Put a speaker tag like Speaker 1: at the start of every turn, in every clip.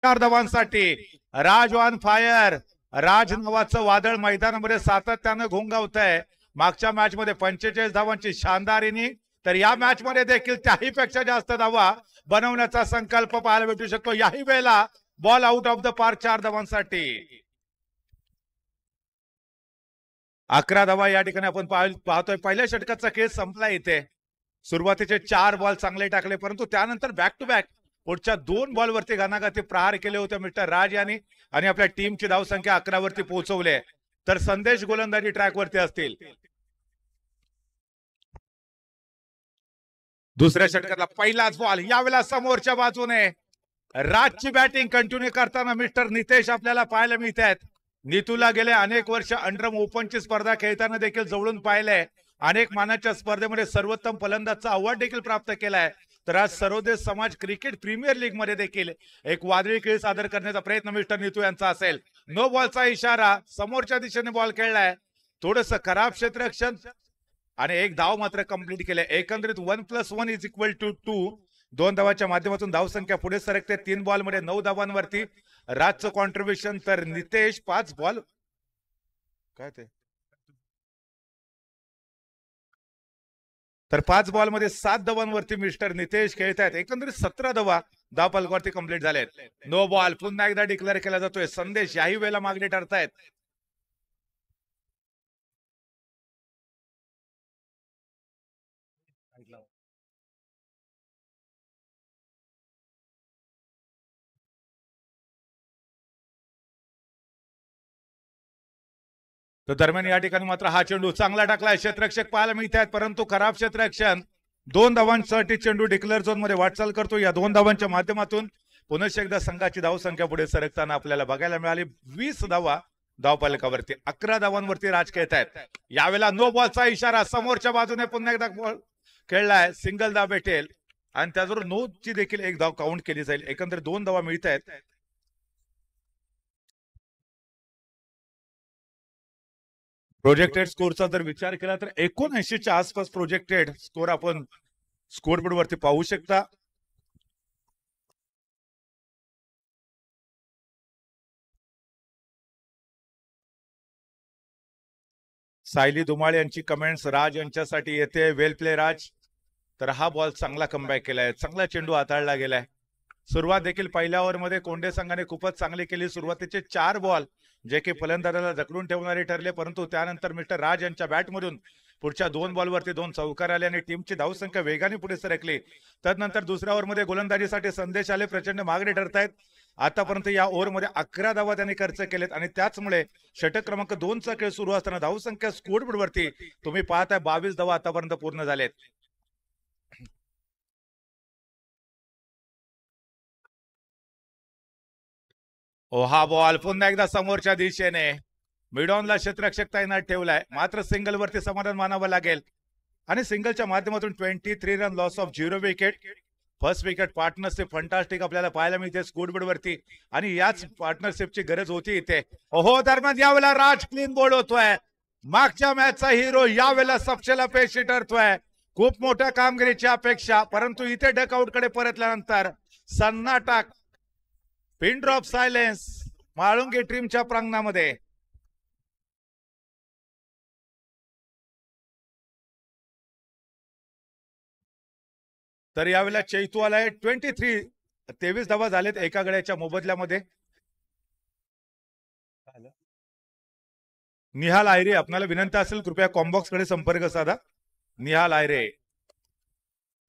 Speaker 1: 4 धावांसाठी Raj on fire. राज नावाचं वादळ मैदानामध्ये सातत्यानं घोंगावत आहे. मागच्या मॅच मध्ये 45 धावांची शानदार इनिंग, तर या मॅच मध्ये देखील त्याही पेक्षा जास्त धावा बनवण्याचा संकल्प पाहायला भेटू शकतो. याही वेळेला ball out of the park 4 धावांसाठी. 11 धावा या ठिकाणी आपण पाहतोय. पहिल्या षटकाचा खेळ संपला इथे. सुरुवातीचे 4 बॉल चांगले टाकले, परंतु त्यानंतर बॅक टू बॅक पुढच्या 2 बॉलवरती घणाघाती प्रहार केले होते मिस्टर राज यांनी आणि आपल्या टीमची धावसंख्या 11 वरती पोहोचवले. तर संदेश गोलंदाजी ट्रॅक वरती असतील. दुसऱ्या षटकातला पहिलाच बॉल यावेळेला समोरच्या बाजूने. राजची बॅटिंग कंटिन्यू करताना मिस्टर नितेश आपल्याला पाहायला मिळत आहेत. नीतूला गेले अनेक वर्ष अंडर ओपनची स्पर्धा खेळताना देखील जवळून पाहिलंय. अनेक मानाच्या स्पर्धेमध्ये सर्वोत्तम फलंदाजचा अवॉर्ड देखील प्राप्त केलाय. तर आज सर्वोदय समाज क्रिकेट प्रीमियर लीग मध्ये देखील एक वादळी खेळ सादर करण्याचा प्रयत्न मिस्टर नीतू यांचा असेल. नो बॉलचा इशारा. समोरच्या दिशेने बॉल खेळलाय. थोडस खराब क्षेत्ररक्षण आणि एक धाव मात्र कंप्लीट केले. एकंदरीत 1+1 = 2. 2 धावाच्या माध्यमातून धावसंख्या पुढे सरकते. 3 बॉल मध्ये 9 धावांवरती राजचं कॉन्ट्रीब्युशन. तर नितेश 5 बॉल काय ते तर 5 बॉल मध्ये 7 धावांवरती मिस्टर नितेश खेळत आहेत. एकंदरीत 17 धावा धाव फलकावरती कंप्लीट झालेत. नो बॉल पुन्हा एकदा डिक्लेअर केला जातोय. संदेश याही वेळेला मागणी ठरतायत. तर दरम्यान या ठिकाणी मात्र हा चेंडू चांगला टाकलाय. क्षेत्ररक्षक पाहायला मिळत आहेत, परंतु खराब क्षेत्ररक्षण. 2 धावांसाठी चेंडू डिक्लेअर झोन मध्ये वाटचाल करतो. या 2 धावांच्या माध्यमातून पुनश्च एकदा संघाची धावसंख्या पुढे सरकताना आपल्याला बघायला मिळाली. 20 धावा धावफलकावरती. 11 धावांवरती राज खेळत आहेत. यावेळेला नो बॉलचा इशारा. समोरच्या बाजूने पुन्हा एकदा बॉल खेळलाय. सिंगल धाव भेटेल आणि त्याचबरोबर 9 ची देखील एक धाव काउंट केली जाईल. एकंदरीत 2 धावा मिळत आहेत. प्रोजेक्टेड स्कोरचा जर विचार केला तर 79च्या आसपास प्रोजेक्टेड स्कोर आपण स्कोरबोर्ड वरती पाहू शकता. सायली धुमाळ यांची कमेंट्स राज यांच्यासाठी येते. वेल प्ले राज. तर हा बॉल चांगला कमबॅक केलाय. चांगला चेंडू हाताळला गेलाय. सुरुवात देखील पहिल्या ओव्हरमध्ये कोंडे संघाने खूपच चांगली केली. सुरुवातीचे 4 बॉल जे की फलंदाजाला जखडून ठेवणारे ठरले, परंतु त्यानंतर मिस्टर राज यांच्या बॅटमधून पुढच्या 2 बॉलवरती 2 चौकार आले आणि टीमची धावसंख्या वेगाने पुढे सरकली. त्यानंतर दुसऱ्या ओव्हरमध्ये गोलंदाजीसाठी संदेश आले. प्रचंड मागणी ठरतायत. आतापर्यंत या ओव्हरमध्ये 11 धावा त्यांनी खर्च केलेत आणि त्याचमुळे षटक क्रमांक 2 चा खेळ सुरू असताना धावसंख्या स्कोरबोर्ड वरती तुम्ही पाहताय 22 धावा आतापर्यंत पूर्ण झालेत. हा बॉल पुन्हा एकदा समोरच्या दिशेने. मिडॉनला क्षेत्ररक्षक तैनात ठेवलाय, मात्र सिंगल वरती समाधान मानावं लागेल आणि सिंगलच्या माध्यमातून 23 run loss of 0 wicket. First wicket partnership fantastic आपल्याला पाहायला मिळते स्कोरबोर्ड वरती आणि याच पार्टनरशिपची गरज होती इथे. ओहो, दरम्यान यावेळेला राज क्लीन बोर्ड होतोय. मागच्या मॅचचा हिरो यावेळेला सपशेल अपेक्षित ठरतोय. खूप मोठ्या कामगिरीची अपेक्षा, परंतु इथे डकआउट कडे परतल्यानंतर सन्नाटा. पिन ड्रॉप सायलेन्स म्हाळुंगे टीमच्या प्रांगणामध्ये. तर यावेळेला चैतू आलाय. 23 धावा झालेत एका गड्याच्या मोबदल्यामध्ये. निहाल आयरे, आपल्याला विनंती असेल कृपया कॉम्बॉक्स कडे संपर्क साधा. निहाल आयरे.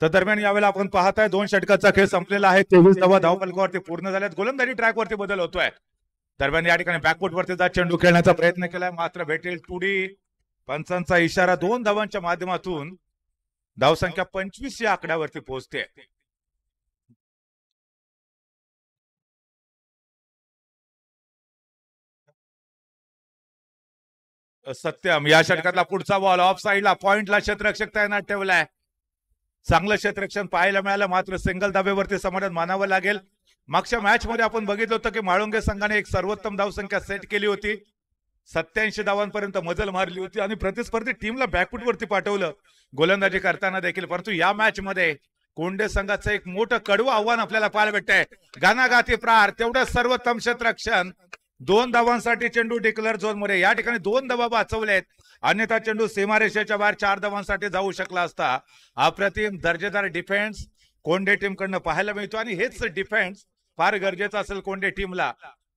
Speaker 1: तर दरम्यान यावेळेला आपण पाहताय 2 षटकाचा खेळ संपलेला आहे. 23 धावा धावफलकावरती पूर्ण झाल्यात. गोलंदाजी ट्रॅक वरती बदल होतोय. दरम्यान या ठिकाणी बॅकफूट वरती जात चेंडू खेळण्याचा प्रयत्न केलाय, मात्र भेटेल 2D. पंचांचा इशारा. 2 धावांच्या माध्यमातून धावसंख्या 25 या आकड्यावरती पोहोचते. सत्यम या षटकातला पुढचा बॉल ऑफ साईडला. पॉइंटला क्षेत्ररक्षक तैनात ठेवलाय. चांगलं क्षेत्ररक्षण पाहायला मिळालं, मात्र सिंगल धाब्यावरती समाधान मानावं लागेल. मागच्या मॅच मध्ये आपण बघितलं होतं की म्हाळुंगे संघाने एक सर्वोत्तम धावसंख्या सेट केली होती. 87 धावांपर्यंत मजल मारली होती आणि प्रतिस्पर्धी टीमला बॅकफूट वरती पाठवलं गोलंदाजी करताना देखील. परंतु या मॅच मध्ये कोंडे संघाचं एक मोठं कडवं आव्हान आपल्याला पाहायला भेटतंय. गानागाती प्रहार, तेवढं सर्वोत्तम क्षेत्ररक्षण. 2 धावांसाठी चेंडू डिक्लेअर झोन मध्ये. या ठिकाणी 2 धावा वाचवलेत, अन्यथा चेंडू सीमारेषेच्या बाहेर 4 धावांसाठी जाऊ शकला असता. अप्रतिम दर्जेदार डिफेन्स कोंडे टीम कडनं पाहायला मिळतो आणि हेच डिफेन्स फार गरजेचं असेल कोंडे टीमला.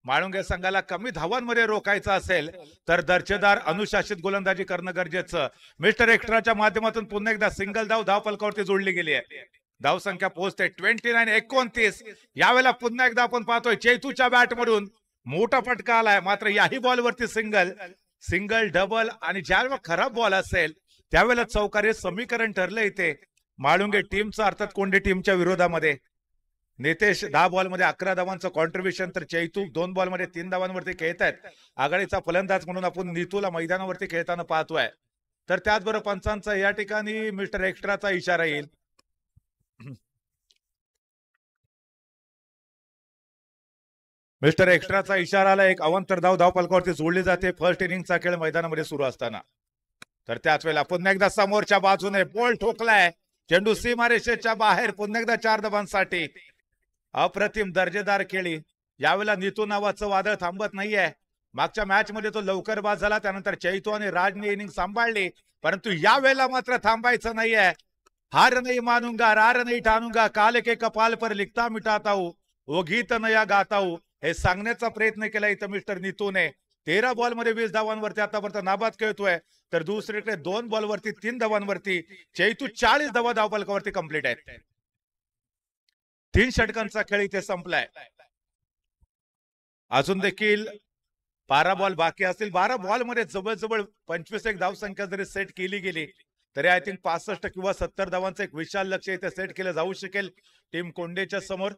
Speaker 1: म्हाळुंगे संघाला कमी धावांमध्ये रोखायचं असेल तर दर्जेदार अनुशासित गोलंदाजी करणं गरजेचं. मिस्टर एक्स्ट्राच्या माध्यमातून पुन्हा एकदा सिंगल धाव धावफलकावरती जोडली गेली आहे. धाव संख्या पोहोचते 29-29. यावेळेला पुन्हा एकदा आपण पाहतोय चैतूच्या बॅट मधून मोठा फटका आलाय, मात्र याही बॉलवरती सिंगल डबल आणि ज्यावेळेला खराब बॉल असेल त्यावेळेला चौकारी समीकरण ठरलं इथे म्हाळुंगे टीमचं, अर्थात कोंडे टीमच्या विरोधामध्ये. नितेश 10 बॉलमध्ये 11 धावांचं कॉन्ट्रीब्युशन, तर चैतू 2 बॉलमध्ये 3 धावांवरती खेळतायत. आघाडीचा फलंदाज म्हणून आपण नीतूला मैदानावरती खेळताना पाहतोय. तर त्याचबरोबर पंचांचा या ठिकाणी मिस्टर एक्स्ट्राचा इशारा येईल. मिस्टर एक्स्ट्राचा इशाराला एक अवांतर धाव धावफलकावरती जोडली जाते फर्स्ट इनिंगचा खेळ मैदानामध्ये सुरू असताना. तर त्याच वेळेला पुन्हा एकदा समोरच्या बाजूने बॉल ठोकलाय, चेंडू सीमारेषेच्या बाहेर. पुन्हा एकदा 4 धावांसाठी अप्रतिम दर्जेदार खेळी. यावेळेला नीतू नावाचं वादळ थांबत नाहीये. मागच्या मॅच मध्ये तो लवकर बाद झाला, त्यानंतर चैतू आणि राजने इनिंग सांभाळली, परंतु यावेळेला मात्र थांबायचं नाहीये. हार नाही मानूंगा, रार नाही ठानूंगा, काल के कपाल पर लिखता मिटाता हूं, वो गीत नया गाता हूं, हे सांगण्याचा प्रयत्न केला इथं मिस्टर नीतूने. 13 बॉलमध्ये 20 धावांवरती आतापर्यंत नाबाद खेळतोय, तर दुसरीकडे 2 बॉलवरती 3 धावांवरती चैतू 40 धावा धावफलकावरती कंप्लीट आहेत. 3 षटकांचा खेळ इथे संपलाय. अजून देखील 12 बॉल बाकी असतील. 12 बॉलमध्ये जवळजवळ 25 धावसंख्या जरी सेट केली गेली तरी आय थिंक 65 किंवा 70 धावांचं एक विशाल लक्ष इथे सेट केलं जाऊ शकेल टीम कोंडेच्या समोर.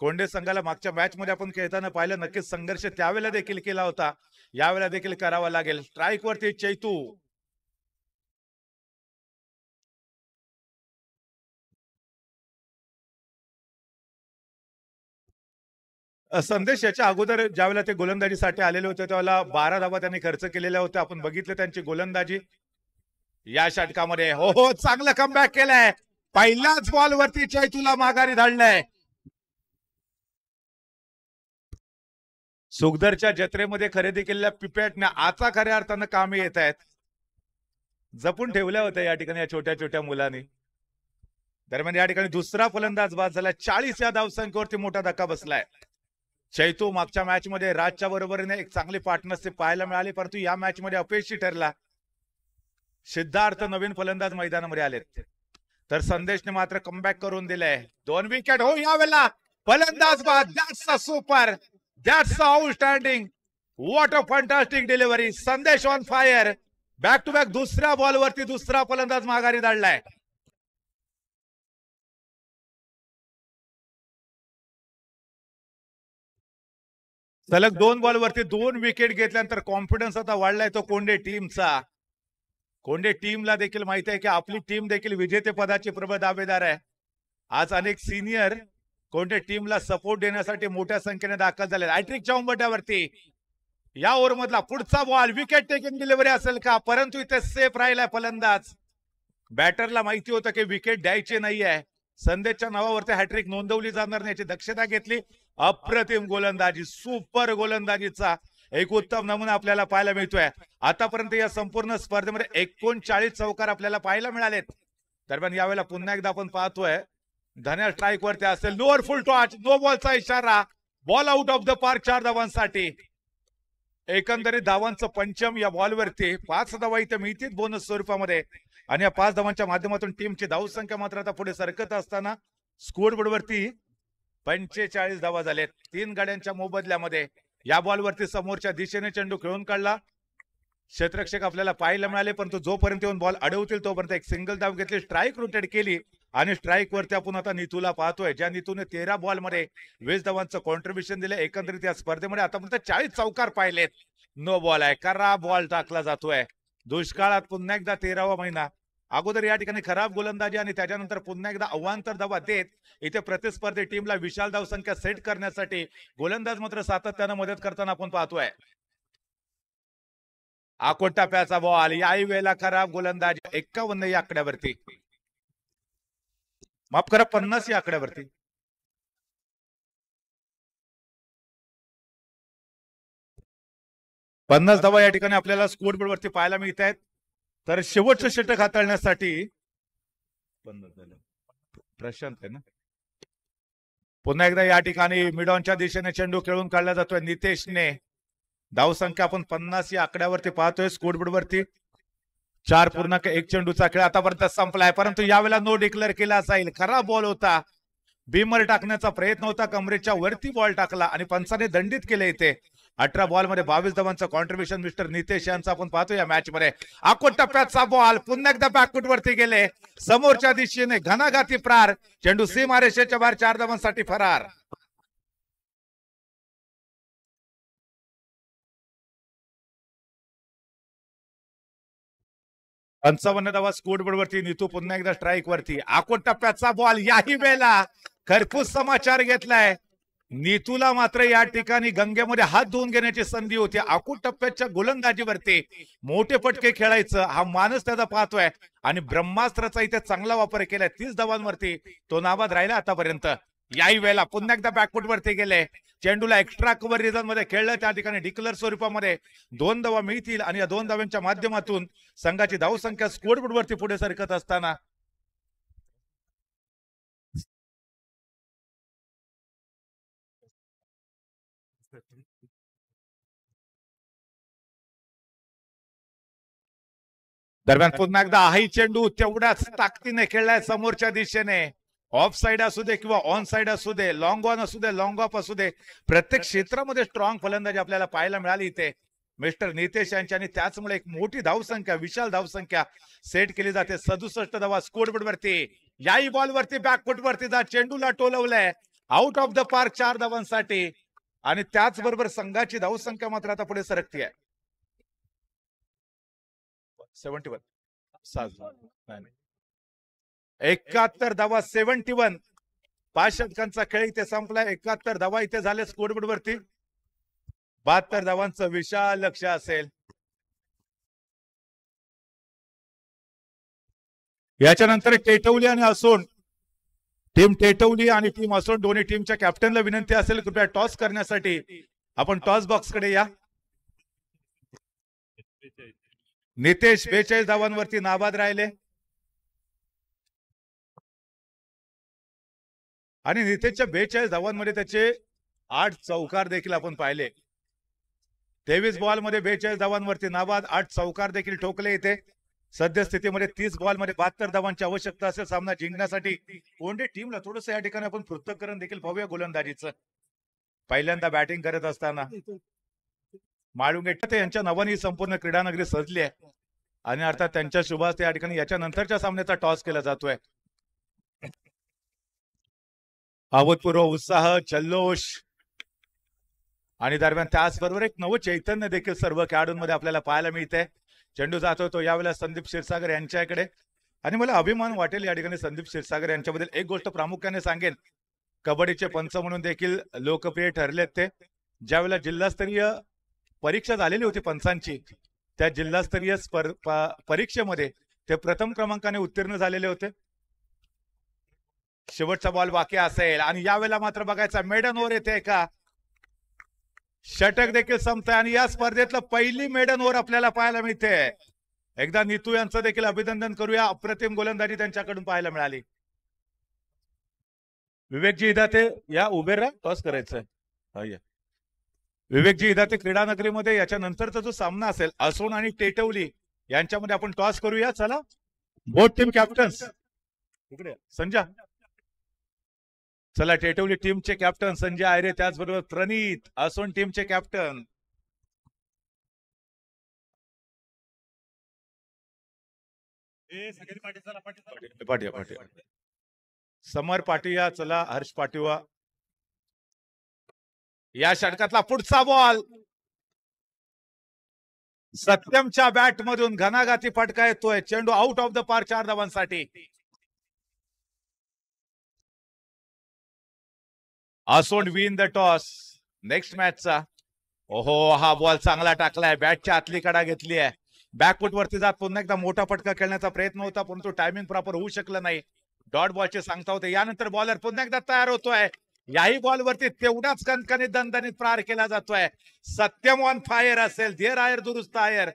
Speaker 1: कोंडे संघाला मागच्या मॅच मध्ये आपण खेळताना पाहिलं, नक्कीच संघर्ष त्यावेळेला देखील केला होता, यावेळेला देखील करावा लागेल. स्ट्राईक वरती चैतू. संदेश याच्या अगोदर ज्यावेळेला ते गोलंदाजीसाठी आलेले होते त्यावेळेला 12 धावा त्यांनी खर्च केलेल्या होत्या. आपण बघितलं त्यांची गोलंदाजी या षटकामध्ये. हो हो, चांगलं कमबॅक केलंय. पहिल्याच बॉलवरती चैतूला माघारी धाडलंय. सुखदरच्या जत्रेमध्ये खरेदी केलेल्या पिपॅटने आता खऱ्या अर्थानं कामी येत आहेत. जपून ठेवल्या होत्या या ठिकाणी या छोट्या छोट्या मुलांनी. दरम्यान या ठिकाणी दुसरा फलंदाज बाद झाला. 40 या धावसंख्येवरती मोठा धक्का बसलाय. चैतू मागच्या मॅच मध्ये राजच्या बरोबरीने एक चांगली पार्टनरशिप पाहायला मिळाली, परंतु या मॅच मध्ये अपयशी ठरला. सिद्धार्थ नवीन फलंदाज मैदानामध्ये आलेत, तर संदेशने मात्र कमबॅक करून दिलंय. 2 विकेट. हो, यावेळेला फलंदाज बाद. That's a super, that's outstanding, what a fantastic delivery. Sandesh on fire. Back to back दुसऱ्या बॉलवरती दुसरा फलंदाज माघारी धाडलाय. सलग 2 बॉलवरती 2 विकेट घेतल्यानंतर कॉन्फिडन्स आता वाढलाय तो कोंडे टीमचा. कोंडे टीमला देखील माहिती आहे की आपली टीम देखील विजेतेपदाची प्रबळ दावेदार आहे. आज अनेक सिनियर कोंडे टीमला सपोर्ट देण्यासाठी मोठ्या संख्येने दाखल झाले. हॅट्रिकच्या उंबरठ्यावरती या ओव्हर मधला पुढचा बॉल विकेट टेकिंग डिलिव्हरी असेल का, परंतु इथे सेफ राहिलाय फलंदाज. बॅटरला माहिती होतं की विकेट द्यायची नाहीये. संदेशच्या नावावरती हॅट्रिक नोंदवली जाणार नाही याची दक्षता घेतली. अप्रतिम गोलंदाजी, सुपर गोलंदाजीचा एक उत्तम नमुना आपल्याला पाहायला मिळतोय. आतापर्यंत या संपूर्ण स्पर्धेमध्ये 39 चौकार आपल्याला पाहायला मिळालेत. दरम्यान यावेळेला पुन्हा एकदा आपण पाहतोय धन्या स्ट्राईक वरती असेल. लोअर फुल टॉच, नो बॉलचा इशारा. Ball out of the park 4 धावांसाठी. एकंदरीत धावांचं पंचम या बॉलवरती. 5 धावा इथे मिळतील बोनस स्वरूपामध्ये आणि या 5 धावांच्या माध्यमातून टीमची धावसंख्या मात्र आता पुढे सरकत असताना स्कोअरबोर्ड वरती 45 धावा झालेत 3 गाड्यांच्या मोबदल्यामध्ये. या बॉलवरती समोरच्या दिशेने चेंडू खेळून काढला. क्षेत्ररक्षक आपल्याला पाहायला मिळाले, परंतु जोपर्यंत येऊन बॉल अडवतील तोपर्यंत एक सिंगल धाव घेतली, स्ट्राईक रोटेट केली आणि स्ट्राईक वरती आपण आता नीतूला पाहतोय, ज्या नीतूने 13 बॉलमध्ये 20 धावांचं कॉन्ट्रीब्युशन दिले. एकंदरीत या स्पर्धेमध्ये आतापर्यंत 40 चौकार पाहिलेत. नो बॉल आहे, खराब बॉल टाकला जातोय. दुष्काळात पुन्हा एकदा 13वा महिना. अगोदर या ठिकाणी खराब गोलंदाजी आणि त्याच्यानंतर पुन्हा एकदा अवांतर धावा देत इथे प्रतिस्पर्धी टीमला विशाल धावसंख्या सेट करण्यासाठी गोलंदाज मात्र सातत्यानं मदत करताना आपण पाहतोय. आकोटाप्याचा बॉल, याही वेळेला खराब गोलंदाज. 51 या आकड्यावरती. माफ करा 50 या आकड्यावरती. पन्नास धावा या ठिकाणी आपल्याला स्कोर बोर्ड वरती पाहायला मिळत आहेत. तर शेवटचं षटक हाताळण्यासाठी प्रशांत आहे ना, पुन्हा एकदा या ठिकाणी मिडॉनच्या दिशेने चेंडू खेळून काढला जातोय नितेशने. धावसंख्या आपण 50 या आकड्यावरती पाहतोय स्कोर बोर्ड वरती. 4.1 चेंडूचा खेळ आतापर्यंत संपलाय, परंतु यावेळेला नो डिक्लेअर केला जाईल. खरा बॉल होता, बीमर टाकण्याचा प्रयत्न होता, कमरेच्या वरती बॉल टाकला आणि पंचाने दंडित केले. इथे 18 बॉल मध्ये 22 धावांचं कॉन्ट्रीब्युशन मिस्टर नितेश यांचं आपण पाहतो या मॅच मध्ये. आखूड टप्प्याचा बॉल पुन्हा एकदा बॅकफूट वरती गेले, समोरच्या दिशेने घणाघाती प्रार, चेंडू सीमारेषेच्या बाहेर 4 धावांसाठी फरार. पंचावन्न धावा स्कोर बोर्ड वरती. नीतू पुन्हा एकदा स्ट्राईक वरती. आखूड टप्प्याचा बॉल, याही वेळेला खरपूस समाचार घेतलाय. नीतूला मात्र या ठिकाणी गंगेमध्ये हात धुवून घेण्याची संधी होती. आखूड टप्प्याच्या गोलंदाजीवरती मोठे फटके खेळायचं हा मानस त्याचा पाहतोय आणि ब्रह्मास्त्राचा इथे चांगला वापर केलाय. 30 धावांवरती तो नाबाद राहिला आतापर्यंत. याही वेळेला पुन्हा एकदा बॅकफूट वरती गेले, चेंडूला एक्स्ट्रा कव्हर रिझन मध्ये खेळलं. त्या ठिकाणी डिक्लेअर स्वरूपामध्ये 2 धावा मिळतील आणि या 2 धावांच्या माध्यमातून संघाची धावसंख्या स्कोर बोर्ड वरती पुढे सरकत असताना दरम्यान पुन्हा एकदा हाही चेंडू तेवढ्याच ताकदीने खेळलाय समोरच्या दिशेने. ऑफ साइड असू दे किंवा ऑन साइड असू दे, लॉंग ऑन असू दे, लॉंग ऑफ असू दे, प्रत्येक क्षेत्रामध्ये स्ट्रॉंग फलंदाजी आपल्याला पाहायला मिळाली इथे मिस्टर नितेश यांच्या. आणि त्याचमुळे एक मोठी धावसंख्या, विशाल धावसंख्या सेट केली जाते. 67 धावा स्कोर बोर्ड वरती. याही बॉल वरती बॅकफूट वरती जा, चेंडूला टोलवलंय आउट ऑफ द पार्क 4 धावांसाठी. आणि त्याचबरोबर संघाची धावसंख्या मात्र आता पुढे सरकती आहे. 71 71 धावा 71. 5 षटकांचा खेळ इथे संपलाय. 71 धावा इथे झाले स्कोर बोर्ड वरती. 72 धावांचं विशाल लक्ष असेल. याच्यानंतर टेटवली आणि असोन, टीम टेटवली आणि टीम असोन दोन्ही टीमच्या कॅप्टनला विनंती असेल कृपया टॉस करण्यासाठी. आपण टॉस बॉक्स कडे या. नितेश 42 धावांवरती नाबाद राहिले आणि नितेशच्या 42 धावांमध्ये त्याचे 8 चौकार देखील आपण पाहिले. 23 बॉल मध्ये 42 धावांवरती नाबाद, 8 चौकार देखील ठोकले. इथे सद्यस्थितीमध्ये 30 बॉल मध्ये 72 धावांची आवश्यकता असेल सामना जिंकण्यासाठी. कोणत्या टीमला थोडंसं या ठिकाणी आपण पृथक्करण देखील पाहूया गोलंदाजीचं. पहिल्यांदा बॅटिंग करत असताना माळुंगे यांच्या नावाने ही संपूर्ण क्रीडानगरी सजली आहे आणि अर्थात त्यांच्या शुभास्ते या ठिकाणी याच्या नंतरच्या सामन्याचा टॉस केला जातोय. अभूतपूर्व उत्साह, जल्लोष आणि दरम्यान त्याचबरोबर एक नवं चैतन्य देखील सर्व खेळाडूंमध्ये आपल्याला पाहायला मिळते. चेंडू जातो तो यावेळेला संदीप क्षीरसागर यांच्याकडे आणि मला अभिमान वाटेल या ठिकाणी संदीप क्षीरसागर यांच्याबद्दल एक गोष्ट प्रामुख्याने सांगेन. कबड्डीचे पंच म्हणून देखील लोकप्रिय ठरलेत ते. ज्यावेळेला जिल्हास्तरीय परीक्षा झालेली होती पंचांची, त्या जिल्हास्तरीय परीक्षेमध्ये ते प्रथम क्रमांकाने उत्तीर्ण झालेले होते. शेवटचा बॉल बाकी असेल आणि यावेळेला मात्र बघायचा मेडन ओव्हर येते का, षटक देखील संपतंय आणि या स्पर्धेतलं पहिली मेडन ओव्हर आपल्याला पाहायला मिळते. एकदा नीतू यांचं देखील अभिनंदन करूया. अप्रतिम गोलंदाजी त्यांच्याकडून पाहायला मिळाली. विवेकजी इदाते या उभे राहा, टॉस करायचंय. विवेकजी इदाते क्रीडानगरीमध्ये याच्या नंतरचा जो सामना असेल असोन आणि टेटवली यांच्यामध्ये आपण टॉस करूया. चला बोथ टीम कॅप्टन्स इकडे संजय. चला टेटवली टीमचे कॅप्टन संजय आयरे, त्याचबरोबर प्रणीत असोन टीमचे कॅप्टन. समर पाटिया, चला हर्ष पाटिवा. या षटकातला पुढचा बॉल सत्यमच्या बॅट मधून घणाघाती फटका येतोय. चेंडू आउट ऑफ द पार्क 4 धावांसाठी. असोन विन द टॉस. नेक्स्ट मॅचचा ओहो हा बॉल चांगला टाकलाय, बॅटच्या आतली कडा घेतली आहे. बॅकफूट वरती जात पुन्हा एकदा मोठा फटका खेळण्याचा प्रयत्न होता परंतु टायमिंग प्रॉपर होऊ शकलं नाही. डॉट बॉलचे सांगता होते. यानंतर बॉलर पुन्हा एकदा तयार होतोय. याही बॉलवरती तेवढाच कणकणीत दणदणीत प्रहार केला जातोय. सत्यम ऑन फायर असेल, देर आयर दुरुस्त आयर,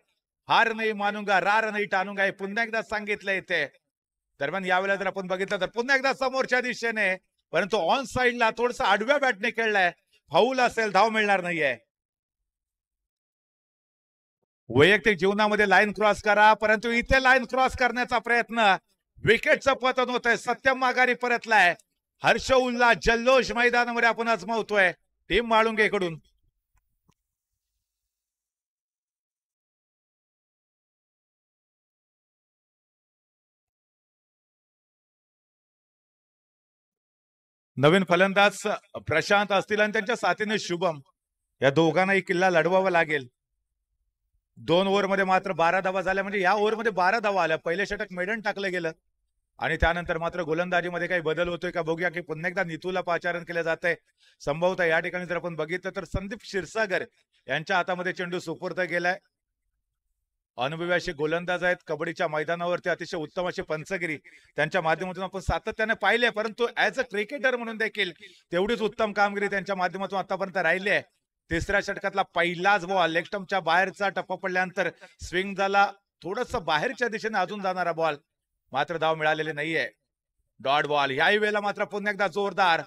Speaker 1: हार नाही मानूंगा, रार नाही टानूंगा, हे पुन्हा एकदा सांगितलं इथे. दरम्यान यावेळेला जर आपण बघितलं तर पुन्हा एकदा समोरच्या दिशेने, परंतु ऑन साइडला थोडस आडव्या बॅटने खेळलाय. फाऊल असेल, धाव मिळणार नाहीये. वैयक्तिक जीवनामध्ये लाईन क्रॉस करा, परंतु इथे लाईन क्रॉस करण्याचा प्रयत्न, विकेटचं पतन होत आहे. सत्यम माघारी परतलाय. हर्ष उल्हास जल्लोष मैदानामध्ये आपण आजमावतोय टीम माळुंगेकडून. नवीन फलंदाज प्रशांत असतील आणि त्यांच्या साथीने शुभम, या दोघांनाही किल्ला लढवावा लागेल. 2 ओव्हरमध्ये मात्र 12 धावा झाल्या, म्हणजे या ओव्हरमध्ये 12 धावा आल्या. पहिले षटक मेडन टाकलं गेलं आणि त्यानंतर मात्र गोलंदाजीमध्ये काही बदल होतोय का बघूया, की पुन्हा एकदा नितूला पाचारण केलं जात आहे. संभवतः या ठिकाणी जर आपण बघितलं तर संदीप क्षीरसागर यांच्या हातामध्ये चेंडू सुपूर्द गेलाय. अनुभवी असे गोलंदाज आहेत. कबड्डीच्या मैदानावरती अतिशय उत्तम असे पंचगिरी त्यांच्या माध्यमातून आपण सातत्याने पाहिले, परंतु ऍज अ क्रिकेटर म्हणून देखील तेवढीच उत्तम कामगिरी त्यांच्या माध्यमातून आतापर्यंत राहिली आहे. तिसऱ्या षटकातला पहिलाच बॉल लेग स्टंपच्या बाहेरचा टप्पा पडल्यानंतर स्विंग झाला, थोडस बाहेरच्या दिशेने अजून जाणारा बॉल, मात्र धाव मिळालेली नाहीये. Dot ball. याही वेळेला मात्र पुन्हा एकदा जोरदार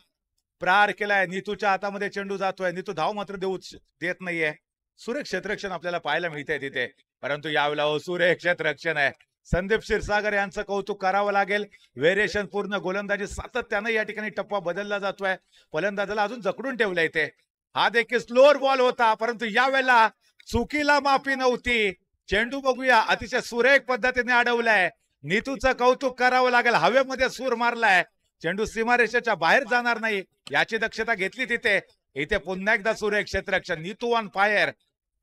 Speaker 1: प्रहार केलाय. नीतूच्या हातामध्ये चेंडू जातोय. नीतू धाव मात्र देत नाहीये. सुरेख क्षेत्ररक्षण आपल्याला पाहायला मिळतंय तिथे, परंतु यावेळेला सुरेख क्षेत्ररक्षण आहे. संदीप क्षीरसागर यांचं कौतुक करावं लागेल. व्हेरिएशन पूर्ण गोलंदाजी सातत्यानं या ठिकाणी टप्पा बदलला जातोय. फलंदाजाला अजून जकडून ठेवलंय इथे. हा देखील स्लोअर बॉल होता, परंतु यावेळेला चुकीला माफी नव्हती. चेंडू बघूया, अतिशय सुरेख पद्धतीने अडवलाय. नीतूचं कौतुक करावं लागेल. हवेमध्ये सूर मारलाय. चेंडू सीमारेषेच्या बाहेर जाणार नाही याची दक्षता घेतली तिथे. इथे पुन्हा एकदा सुरेख क्षेत्ररक्षण. Neetu on fire.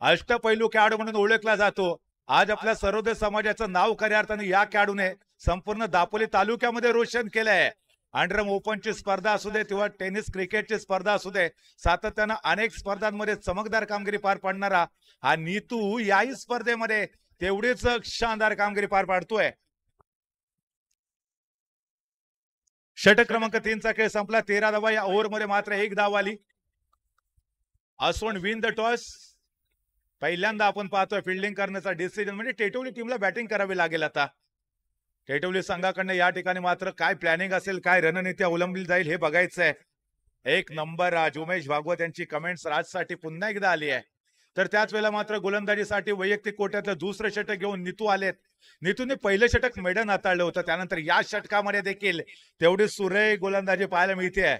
Speaker 1: अष्टपैलू खेळाडू म्हणून ओळखला जातो. आज आपल्या सर्वोदय समाजाचं नाव खऱ्या अर्थाने या खेळाडूने संपूर्ण दापोली तालुक्यामध्ये रोशन केलंय. अंडरम ओपनची स्पर्धा असू दे किंवा टेनिस क्रिकेटची स्पर्धा असू दे, सातत्यानं अनेक स्पर्धांमध्ये चमकदार कामगिरी पार पाडणारा हा नीतू याही स्पर्धेमध्ये तेवढीच शानदार कामगिरी पार पाडतोय. षटक क्रमांक 3चा खेळ संपला. 13 धावा. या ओव्हरमध्ये मात्र 1 धाव आली. असोन विन द टॉस. पहिल्यांदा आपण पाहतोय फिल्डिंग करण्याचा डिसिजन, म्हणजे टेटवली टीमला बॅटिंग करावी लागेल आता. टेटवली संघाकडनं या ठिकाणी मात्र काय प्लॅनिंग असेल, काय रणनीती अवलंबली जाईल हे बघायचंय. 1 नंबर राज. उमेश भागवत यांची कमेंट्स राजसाठी पुन्हा एकदा आली आहे. तर त्याच वेळेला मात्र गोलंदाजीसाठी वैयक्तिक कोट्यातलं दुसरं षटक घेऊन नीतू आलेत. नीतूने पहिलं षटक मेडन हाताळलं होतं, त्यानंतर या षटकामध्ये देखील तेवढी सुरेख गोलंदाजी पाहायला मिळते.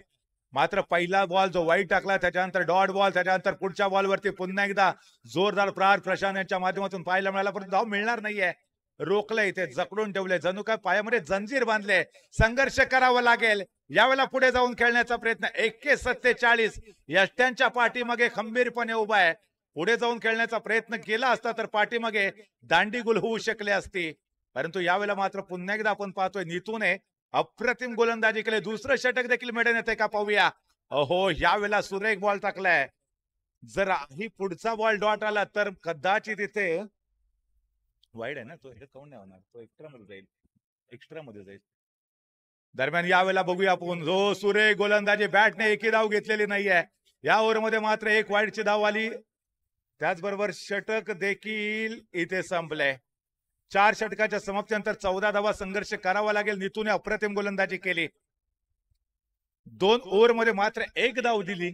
Speaker 1: मात्र पहिला बॉल जो वाईट टाकला, त्याच्यानंतर डॉट बॉल, त्याच्यानंतर पुढच्या बॉलवरती पुन्हा एकदा जोरदार प्रहार प्रशांत यांच्या माध्यमातून पाहायला मिळाला, परंतु धाव मिळणार नाहीये. रोखलंय इथे, जकडून ठेवले, जणू काय पायामध्ये जंजीर बांधले. संघर्ष करावा लागेल. यावेळेला पुढे जाऊन खेळण्याचा प्रयत्न. 41-47 यष्ट्यांच्या पाठीमागे खंबीरपणे उभा आहे. पुढे जाऊन खेळण्याचा प्रयत्न केला असता तर पाठीमागे दांडीगुल होऊ शकले असती, परंतु यावेळेला मात्र पुन्हा एकदा आपण पाहतोय नीतूने अप्रतिम गोलंदाजी केली. दुसरं षटक देखील मेडन येते का पाहूया. अहो, यावेळेला सुरेख बॉल टाकलाय. जर ही पुढचा बॉल डॉट आला तर कदाचित इथे वाईड आहे ना, तो हे काऊन नाही होणार, तो एक्स्ट्रा मध्ये जाईल. दरम्यान यावेळेला बघूया आपण जो सुरेख गोलंदाजी, बॅटने एकही धाव घेतलेली नाहीये. या ओव्हरमध्ये मात्र 1 वाईडची धाव आली. त्याचबरोबर षटक देखील इथे संपले. 4 षटकाच्या समाप्तीनंतर 14 धावा संघर्ष करावा लागेल. नीतूने अप्रतिम गोलंदाजी केली. 2 ओव्हरमध्ये मात्र 1 धाव दिली.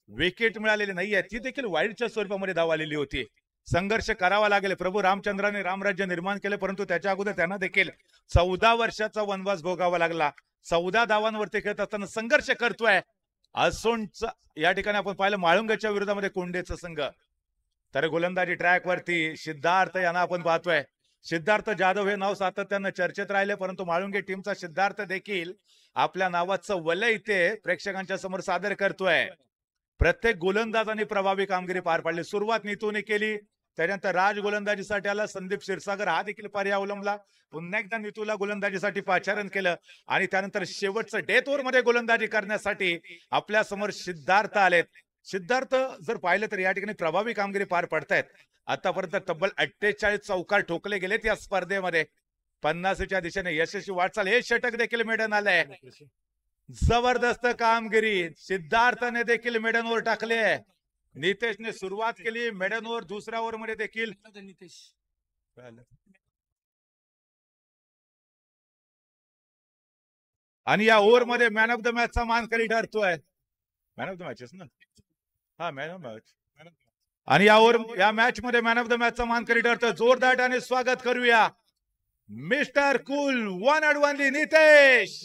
Speaker 1: विकेट मिळालेली नाहीये, ती देखील वाईडच्या स्वरूपामध्ये धाव आलेली होती. संघर्ष करावा लागेल. प्रभू रामचंद्राने रामराज्य निर्माण केले, परंतु त्याच्या अगोदर त्यांना देखील 14 वर्षाचा वनवास भोगावा लागला. 14 धावांवरती खेळत असताना संघर्ष करतोय असोनचा. या ठिकाणी आपण पाहिलं माळुंगच्या विरोधामध्ये कोंडेचा संघ. तर गोलंदाजी ट्रॅक वरती सिद्धार्थ यांना आपण पाहतोय. सिद्धार्थ जाधव हे नाव सातत्यानं चर्चेत राहिले, परंतु माळुंगे टीमचा सिद्धार्थ देखील आपल्या नावाचं वलय इथे प्रेक्षकांच्या समोर सादर करतोय. प्रत्येक गोलंदाजांनी प्रभावी कामगिरी पार पाडली. सुरुवात नीतूने केली, त्यानंतर राज गोलंदाजीसाठी आला. संदीप क्षीरसागर हा देखील पर्याय अवलंबला. पुन्हा एकदा नीतूला गोलंदाजीसाठी पाचारण केलं आणि त्यानंतर शेवटचं डेथ ओव्हर मध्ये गोलंदाजी करण्यासाठी आपल्या समोर सिद्धार्थ आलेत. सिद्धार्थ जर पाहिलं तर या ठिकाणी प्रभावी कामगिरी पार पडतायत. आतापर्यंत तब्बल 48 चौकार ठोकले गेलेत या स्पर्धेमध्ये. 50च्या दिशेने यशस्वी वाटचाल. हे षटक देखील मेडन आलंय. जबरदस्त कामगिरी. सिद्धार्थने देखील मेडन ओव्हर टाकले. नितेशने सुरुवात केली मेडन ओव्हर. दुसऱ्या ओव्हर मध्ये देखील आणि या ओव्हर मध्ये मॅन ऑफ द मॅचचा मानकरी ठरतोय. मॅन ऑफ द मॅचेस ना, हा मॅन ऑफ मॅच. आणि या मॅच मध्ये मॅन ऑफ द मॅचचा मानकरी ठरतोय. जोरदार स्वागत करूया mister cool one and only Nitesh.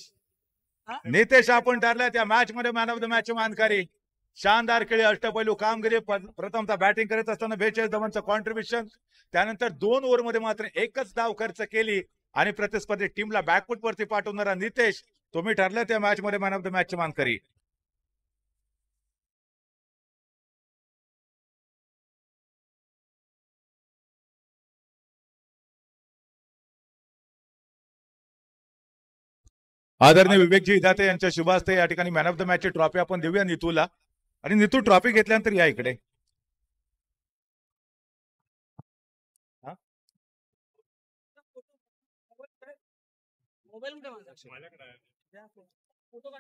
Speaker 1: Nitesh आपण ठरलाय त्या मॅच मध्ये मॅन ऑफ द मॅच मानकरी. शानदार खेळी, अष्टपैलू कामगिरी. प्रथमतः बॅटिंग करत असताना 42 धावांचं कॉन्ट्रीब्युशन. त्यानंतर 2 ओव्हर मध्ये मात्र एकच धाव खर्च केली आणि प्रतिस्पर्धी टीमला बॅकफुट वरती पाठवणारा नितेश, तुम्ही ठरलाय त्या मॅच मध्ये मॅन ऑफ द मॅच मानकरी. आदरणीय विवेकजी इदाते यांच्या शुभ हस्ते या ठिकाणी मॅन ऑफ द मॅच ची ट्रॉफी आपण देऊया नितूला. आणि नितू ट्रॉफी घेतल्यानंतर या इकडे.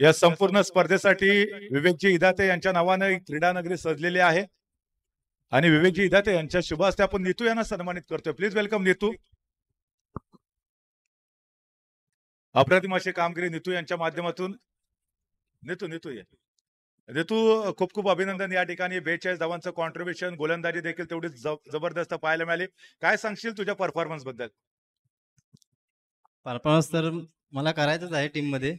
Speaker 1: या संपूर्ण स्पर्धेसाठी विवेकजी इदाते यांच्या नावाने क्रीडा नगरी सजलेली आहे आणि विवेकजी इदाते यांच्या शुभ हस्ते आपण नितू यांना सन्मानित करतोय. Please welcome Neetu. अप्रतिम अशी कामगिरी नितू यांच्या माध्यमातून. नितू खूप खूप अभिनंदन. या ठिकाणी 42 धावांचं कॉन्ट्रीब्युशन. गोलंदाजी देखील तेवढी जबरदस्त पाहायला मिळाली. काय सांगशील तुझ्या परफॉर्मन्स बद्दल?
Speaker 2: परफॉर्मन्स तर मला करायचंच आहे टीम मध्ये.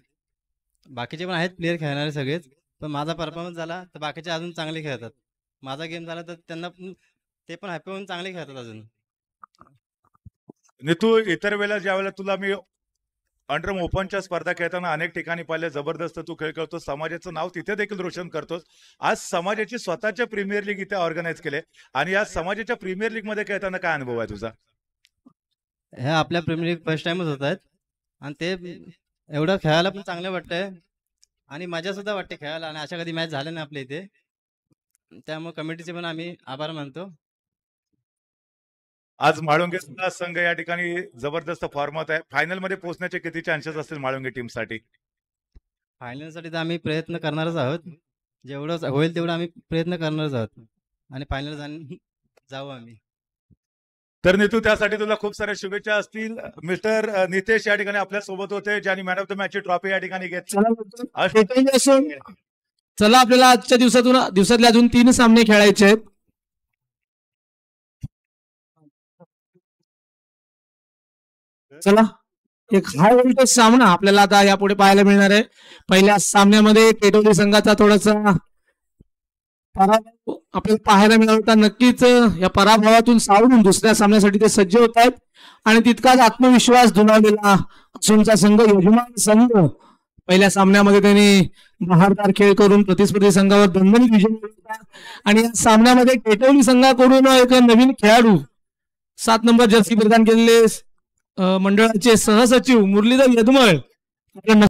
Speaker 2: बाकीचे पण आहेत प्लेयर खेळणारे सगळेच, पण माझा परफॉर्मन्स झाला तर बाकीचे अजून चांगले खेळतात. माझा गेम झाला तर त्यांना ते पण हॅपी होऊन चांगले खेळतात अजून.
Speaker 1: नितू, इतर वेळेला ज्या वेळेला तुला मी अंडरम ओपनच्या स्पर्धा खेळताना अनेक ठिकाणी पाहिले, जबरदस्त तू खेळ करतोस, समाजाचं नाव तिथे देखील रोशन करतोस. आज समाजाची स्वतःच्या प्रीमियर लीग इथे ऑर्गनाईज केले आणि या समाजाच्या प्रीमियर लीग मध्ये खेळताना काय अनुभव आहे तुझा?
Speaker 2: हे आपल्या प्रीमियर लीग फर्स्ट टाइमच होत आहेत आणि ते एवढं खेळायला पण चांगलं वाटतंय आणि मजा सुद्धा वाटते खेळायला. आणि अशा कधी मॅच झाल्या नाही आपल्या इथे, त्यामुळे कमिटीचे पण आम्ही आभार मानतो.
Speaker 1: आज म्हाळुंगे संघ या ठिकाणी जबरदस्त फॉर्मात आहे. फायनल मध्ये पोहोचण्याचे किती चान्सेस असतील म्हाळुंगे टीम साठी?
Speaker 2: फायनल साठी तर आम्ही प्रयत्न करणारच आहोत. जेवढं होईल तेवढं आम्ही प्रयत्न करणारच आहोत आणि फायनल जाऊ आम्ही.
Speaker 1: तर नितू, त्यासाठी तुला खूप साऱ्या शुभेच्छा असतील. मिस्टर नितेश या ठिकाणी आपल्या सोबत होते, ज्यांनी मॅन ऑफ द मॅच ची ट्रॉफी या ठिकाणी घेतली.
Speaker 3: चला, आपल्याला आजच्या दिवसातले अजून 3 सामने खेळायचे आहेत. चला, एक हाय व्होल्टेज सामना आपल्याला आता यापुढे पाहायला मिळणार आहे. पहिल्या सामन्यामध्ये टेटोली संघाचा थोडासा पराभव आपल्याला पाहायला मिळाला होता. नक्कीच या पराभवातून सावरून दुसऱ्या सामन्यासाठी ते सज्ज होत आहेत आणि तितकाच आत्मविश्वास दुणावलेला असूनचा संघ, यजमान संघ, पहिल्या सामन्यामध्ये त्यांनी बहारदार खेळ करून प्रतिस्पर्धी संघावर दणदणीत विजय मिळवला. आणि या सामन्यामध्ये टेटोली संघाकडून एक नवीन खेळाडू 7 नंबर जर्सी प्रदान केलेले मंडळाचे सहसचिव मुरलीधर यदमळ